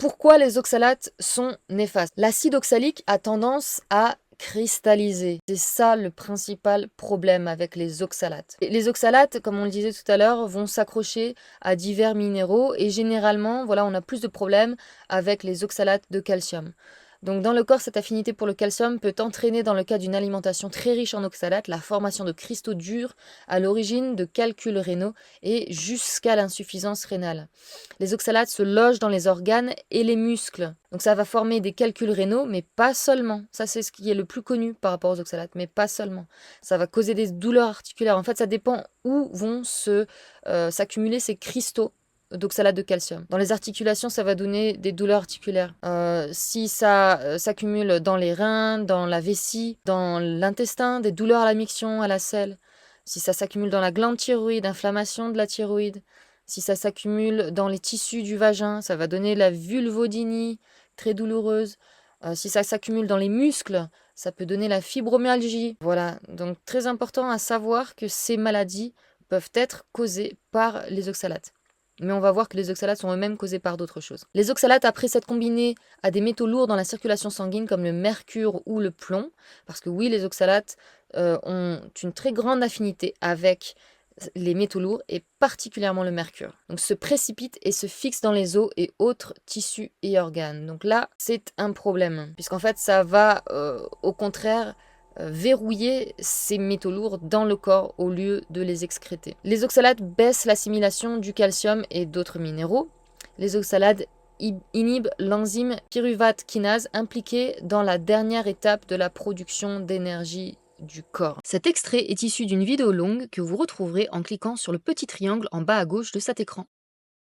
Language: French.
Pourquoi les oxalates sont néfastes? L'acide oxalique a tendance à cristalliser. C'est ça le principal problème avec les oxalates. Et les oxalates, comme on le disait tout à l'heure, vont s'accrocher à divers minéraux et généralement, voilà, on a plus de problèmes avec les oxalates de calcium. Donc dans le corps, cette affinité pour le calcium peut entraîner, dans le cas d'une alimentation très riche en oxalates, la formation de cristaux durs à l'origine de calculs rénaux et jusqu'à l'insuffisance rénale. Les oxalates se logent dans les organes et les muscles. Donc ça va former des calculs rénaux, mais pas seulement. Ça, c'est ce qui est le plus connu par rapport aux oxalates, mais pas seulement. Ça va causer des douleurs articulaires. En fait, ça dépend où vont s'accumuler ces cristaux d'oxalate de calcium. Dans les articulations, ça va donner des douleurs articulaires. Si ça s'accumule dans les reins, dans la vessie, dans l'intestin, des douleurs à la miction, à la selle. Si ça s'accumule dans la glande thyroïde, inflammation de la thyroïde. Si ça s'accumule dans les tissus du vagin, ça va donner la vulvodynie, très douloureuse. Si ça s'accumule dans les muscles, ça peut donner la fibromyalgie. Voilà, donc très important à savoir que ces maladies peuvent être causées par les oxalates. Mais on va voir que les oxalates sont eux-mêmes causés par d'autres choses. Les oxalates, après s'être combinés à des métaux lourds dans la circulation sanguine, comme le mercure ou le plomb, parce que oui, les oxalates ont une très grande affinité avec les métaux lourds et particulièrement le mercure. Donc se précipite et se fixe dans les os et autres tissus et organes. Donc là, c'est un problème, puisqu'en fait, ça va au contraire verrouiller ces métaux lourds dans le corps au lieu de les excréter. Les oxalates baissent l'assimilation du calcium et d'autres minéraux. Les oxalates inhibent l'enzyme pyruvate kinase impliquée dans la dernière étape de la production d'énergie du corps. Cet extrait est issu d'une vidéo longue que vous retrouverez en cliquant sur le petit triangle en bas à gauche de cet écran.